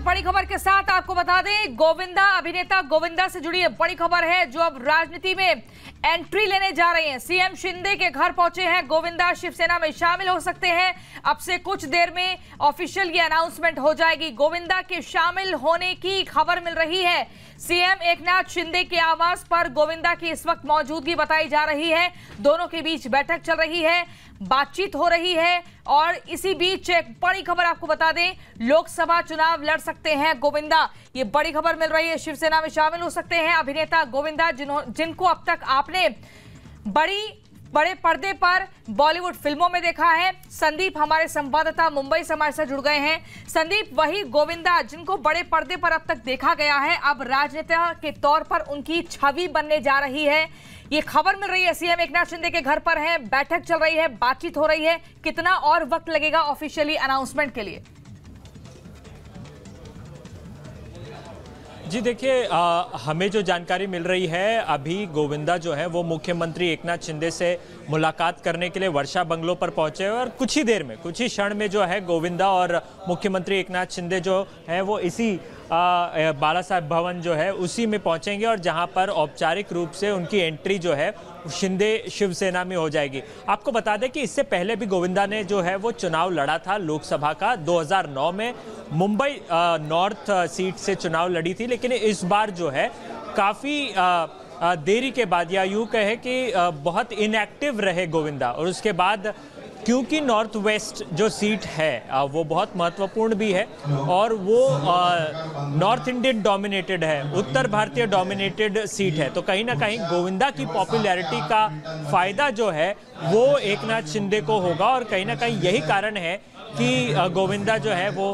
बड़ी खबर के साथ आपको बता दें, गोविंदा अभिनेता गोविंदा से जुड़ी बड़ी खबर है जो अब राजनीति में एंट्री लेने जा रही हैं। सीएम शिंदे के घर पहुंचे हैं गोविंदा, शिवसेना में शामिल हो सकते हैं। अब से कुछ देर में ऑफिशियल ये अनाउंसमेंट हो जाएगी। गोविंदा के शामिल होने की खबर मिल रही है। सीएम एकनाथ शिंदे के आवास पर गोविंदा की इस वक्त मौजूदगी बताई जा रही है। दोनों के बीच बैठक चल रही है, बातचीत हो रही है और इसी बीच एक बड़ी खबर आपको बता दें, लोकसभा चुनाव लड़ सकते हैं गोविंदा। ये बड़ी खबर मिल रही है, शिवसेना में शामिल हो सकते हैं अभिनेता गोविंदा, जिनको अब तक आपने बड़े पर्दे पर बॉलीवुड फिल्मों में देखा है। संदीप हमारे संवाददाता मुंबई से हमारे साथ जुड़ गए हैं। संदीप, वही गोविंदा जिनको बड़े पर्दे पर अब तक देखा गया है, अब राजनेता के तौर पर उनकी छवि बनने जा रही है। ये खबर मिल रही है, सीएम एकनाथ शिंदे के घर पर हैं, बैठक चल रही है, बातचीत हो रही है। कितना और वक्त लगेगा ऑफिशियली अनाउंसमेंट के लिए? जी देखिए, हमें जो जानकारी मिल रही है, अभी गोविंदा जो है वो मुख्यमंत्री एकनाथ शिंदे से मुलाकात करने के लिए वर्षा बंगलो पर पहुंचे और कुछ ही देर में, कुछ ही क्षण में जो है गोविंदा और मुख्यमंत्री एकनाथ शिंदे जो है वो इसी बाला साहेब भवन जो है उसी में पहुंचेंगे और जहां पर औपचारिक रूप से उनकी एंट्री जो है शिंदे शिवसेना में हो जाएगी। आपको बता दें कि इससे पहले भी गोविंदा ने जो है वो चुनाव लड़ा था लोकसभा का 2009 में, मुंबई नॉर्थ सीट से चुनाव लड़ी थी। लेकिन इस बार जो है काफ़ी देरी के बाद, या यूँ कहे कि बहुत इनएक्टिव रहे गोविंदा। और उसके बाद क्योंकि नॉर्थ वेस्ट जो सीट है वो बहुत महत्वपूर्ण भी है और वो नॉर्थ इंडियन डोमिनेटेड है, उत्तर भारतीय डोमिनेटेड सीट है, तो कहीं ना कहीं गोविंदा की पॉपुलैरिटी का फायदा जो है वो एकनाथ शिंदे को होगा। और कहीं ना कहीं यही कारण है कि गोविंदा जो है वो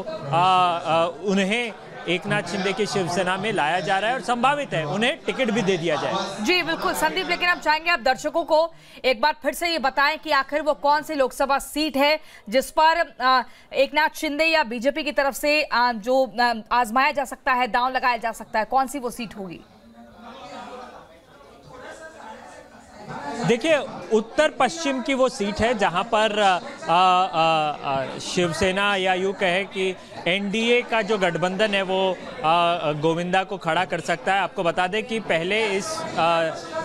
उन्हें एकनाथ शिंदे की शिवसेना में लाया जा रहा है और संभावित है उन्हें टिकट भी दे दिया जाए। जी बिल्कुल संदीप, लेकिन हम चाहेंगे आप दर्शकों को एक बार फिर से ये बताएं कि आखिर वो कौन सी लोकसभा सीट है जिस पर एकनाथ शिंदे या बीजेपी की तरफ से जो आजमाया जा सकता है, दांव लगाया जा सकता है, कौन सी वो सीट होगी? देखिए, उत्तर पश्चिम की वो सीट है जहां पर शिवसेना या यूँ कहे कि एनडीए का जो गठबंधन है वो गोविंदा को खड़ा कर सकता है। आपको बता दें कि पहले इस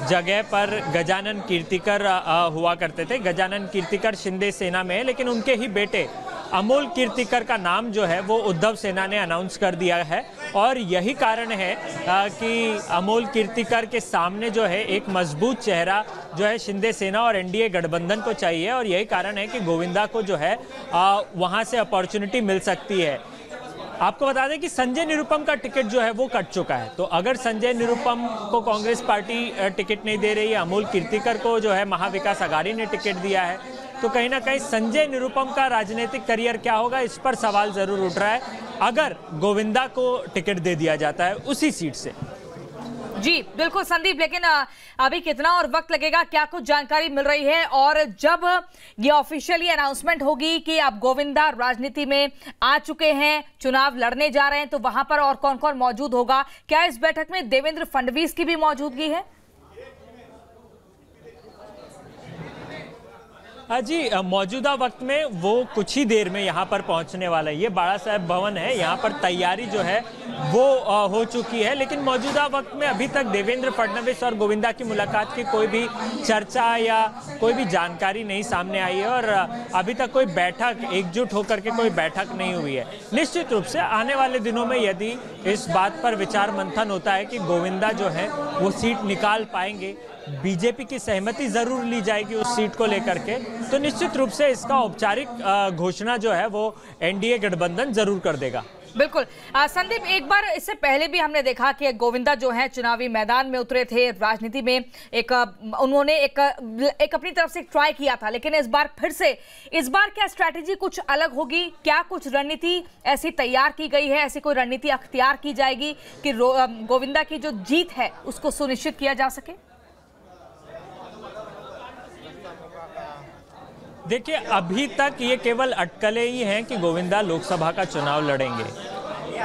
जगह पर गजानन कीर्तिकर हुआ करते थे। गजानन कीर्तिकर शिंदे सेना में है, लेकिन उनके ही बेटे अमोल कीर्तिकर का नाम जो है वो उद्धव सेना ने अनाउंस कर दिया है। और यही कारण है कि अमोल कीर्तिकर के सामने जो है एक मजबूत चेहरा जो है शिंदे सेना और एनडीए गठबंधन को चाहिए। और यही कारण है कि गोविंदा को जो है वहां से अपॉर्चुनिटी मिल सकती है। आपको बता दें कि संजय निरुपम का टिकट जो है वो कट चुका है, तो अगर संजय निरुपम को कांग्रेस पार्टी टिकट नहीं दे रही है, अमोल कीर्तिकर को जो है महाविकास आघाड़ी ने टिकट दिया है, तो कहीं ना कहीं संजय निरुपम का राजनीतिक करियर क्या होगा, इस पर सवाल जरूर उठ रहा है अगर गोविंदा को टिकट दे दिया जाता है उसी सीट से। जी बिल्कुल संदीप, लेकिन अभी कितना और वक्त लगेगा, क्या कुछ जानकारी मिल रही है? और जब ये ऑफिशियली अनाउंसमेंट होगी कि अब गोविंदा राजनीति में आ चुके हैं, चुनाव लड़ने जा रहे हैं, तो वहां पर और कौन कौन मौजूद होगा? क्या इस बैठक में देवेंद्र फडणवीस की भी मौजूदगी है? जी, मौजूदा वक्त में वो कुछ ही देर में यहाँ पर पहुँचने वाला है। ये बाला साहेब भवन है, यहाँ पर तैयारी जो है वो हो चुकी है। लेकिन मौजूदा वक्त में अभी तक देवेंद्र फडणवीस और गोविंदा की मुलाकात की कोई भी चर्चा या कोई भी जानकारी नहीं सामने आई है और अभी तक कोई बैठक, एकजुट होकर के कोई बैठक नहीं हुई है। निश्चित रूप से आने वाले दिनों में यदि इस बात पर विचार मंथन होता है कि गोविंदा जो है वो सीट निकाल पाएंगे, बीजेपी की सहमति जरूर ली जाएगी उस सीट को लेकर के, तो निश्चित रूप से इसका औपचारिक घोषणा जो है वो एनडीए गठबंधन जरूर कर देगा। बिल्कुल संदीप, एक बार इससे पहले भी हमने देखा कि गोविंदा जो है चुनावी मैदान में उतरे थे, राजनीति में उन्होंने एक अपनी तरफ से ट्राई किया था, लेकिन इस बार फिर से, इस बार क्या स्ट्रैटेजी कुछ अलग होगी? क्या कुछ रणनीति ऐसी तैयार की गई है, ऐसी कोई रणनीति अख्तियार की जाएगी कि गोविंदा की जो जीत है उसको सुनिश्चित किया जा सके? देखिए, अभी तक ये केवल अटकलें ही हैं कि गोविंदा लोकसभा का चुनाव लड़ेंगे।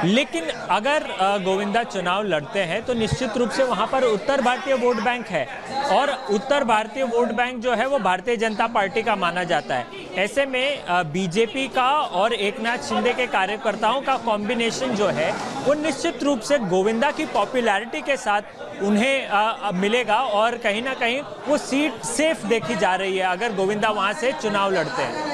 लेकिन अगर गोविंदा चुनाव लड़ते हैं तो निश्चित रूप से वहां पर उत्तर भारतीय वोट बैंक है और उत्तर भारतीय वोट बैंक जो है वो भारतीय जनता पार्टी का माना जाता है। ऐसे में बीजेपी का और एकनाथ शिंदे के कार्यकर्ताओं का कॉम्बिनेशन जो है वो निश्चित रूप से गोविंदा की पॉपुलैरिटी के साथ उन्हें मिलेगा और कहीं ना कहीं वो सीट सेफ देखी जा रही है अगर गोविंदा वहां से चुनाव लड़ते हैं।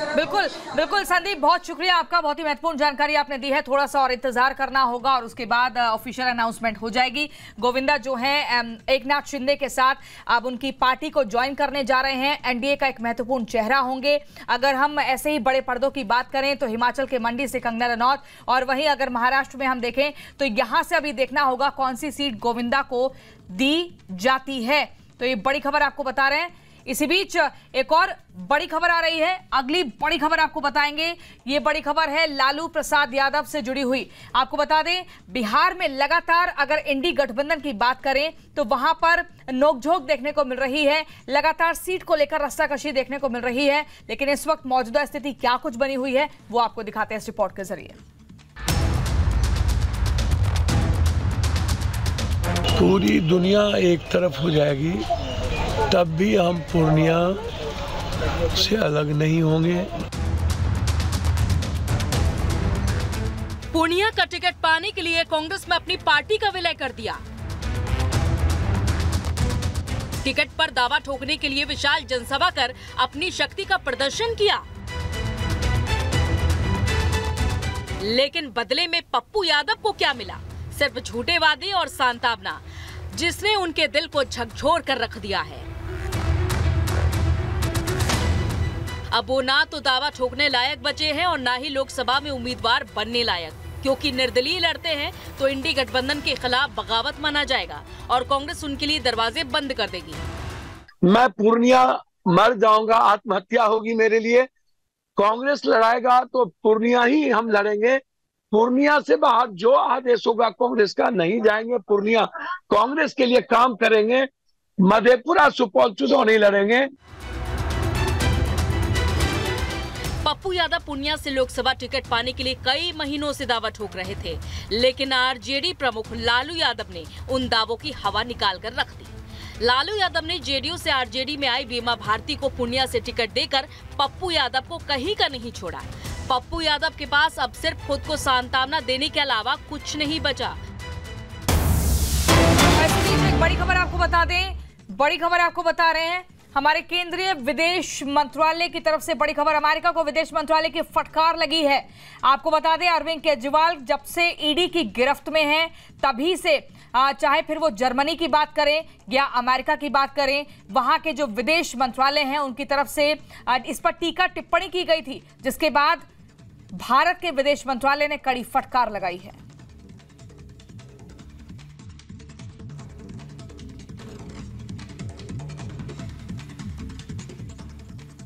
बिल्कुल बिल्कुल संदीप, बहुत शुक्रिया आपका, बहुत ही महत्वपूर्ण जानकारी आपने दी है। थोड़ा सा और इंतजार करना होगा और उसके बाद ऑफिशियल अनाउंसमेंट हो जाएगी। गोविंदा जो है एकनाथ शिंदे के साथ अब उनकी पार्टी को ज्वाइन करने जा रहे हैं, एनडीए का एक महत्वपूर्ण चेहरा होंगे। अगर हम ऐसे ही बड़े पर्दों की बात करें तो हिमाचल के मंडी से कंगना रनौत, और वहीं अगर महाराष्ट्र में हम देखें तो यहां से अभी देखना होगा कौन सी सीट गोविंदा को दी जाती है। तो ये बड़ी खबर आपको बता रहे हैं। इसी बीच एक और बड़ी खबर आ रही है, अगली बड़ी खबर आपको बताएंगे। ये बड़ी खबर है लालू प्रसाद यादव से जुड़ी हुई। आपको बता दें, बिहार में लगातार अगर इंडी गठबंधन की बात करें तो वहां पर नोकझोंक देखने को मिल रही है, लगातार सीट को लेकर रस्साकशी देखने को मिल रही है। लेकिन इस वक्त मौजूदा स्थिति क्या कुछ बनी हुई है वो आपको दिखाते हैं इस रिपोर्ट के जरिए। पूरी दुनिया एक तरफ हो जाएगी तब भी हम पूर्णिया से अलग नहीं होंगे। पूर्णिया का टिकट पाने के लिए कांग्रेस में अपनी पार्टी का विलय कर दिया। टिकट पर दावा ठोकने के लिए विशाल जनसभा कर अपनी शक्ति का प्रदर्शन किया, लेकिन बदले में पप्पू यादव को क्या मिला? सिर्फ झूठे वादे और सांत्वना, जिसने उनके दिल को झकझोर कर रख दिया है। अब वो ना तो दावा ठोकने लायक बचे हैं और ना ही लोकसभा में उम्मीदवार बनने लायक, क्योंकि निर्दलीय लड़ते हैं तो इंडी गठबंधन के खिलाफ बगावत माना जाएगा और कांग्रेस उनके लिए दरवाजे बंद कर देगी। मैं पूर्णिया मर जाऊंगा, आत्महत्या होगी मेरे लिए। कांग्रेस लड़ाएगा तो पूर्णिया ही हम लड़ेंगे। पूर्णिया से बाहर जो आदेश होगा कांग्रेस का नहीं जाएंगे। पूर्णिया कांग्रेस के लिए काम करेंगे। मधेपुरा सुपौल चुनाव नहीं लड़ेंगे। पप्पू यादव पूर्णिया से लोकसभा टिकट पाने के लिए कई महीनों से दावा ठोक रहे थे, लेकिन आरजेडी प्रमुख लालू यादव ने उन दावों की हवा निकाल कर रख दी। लालू यादव ने जेडीयू से आरजेडी में आई बीमा भारती को पूर्णिया से टिकट देकर पप्पू यादव को कहीं का नहीं छोड़ा। पप्पू यादव के पास अब सिर्फ खुद को सांत्वना देने के अलावा कुछ नहीं बचा। एक बड़ी खबर आपको बता दें, बड़ी खबर आपको बता रहे हैं, हमारे केंद्रीय विदेश मंत्रालय की तरफ से बड़ी खबर। अमेरिका को विदेश मंत्रालय की फटकार लगी है। आपको बता दें, अरविंद केजरीवाल जब से ईडी की गिरफ्त में हैं तभी से चाहे फिर वो जर्मनी की बात करें या अमेरिका की बात करें, वहां के जो विदेश मंत्रालय हैं उनकी तरफ से इस पर टीका टिप्पणी की गई थी, जिसके बाद भारत के विदेश मंत्रालय ने कड़ी फटकार लगाई है।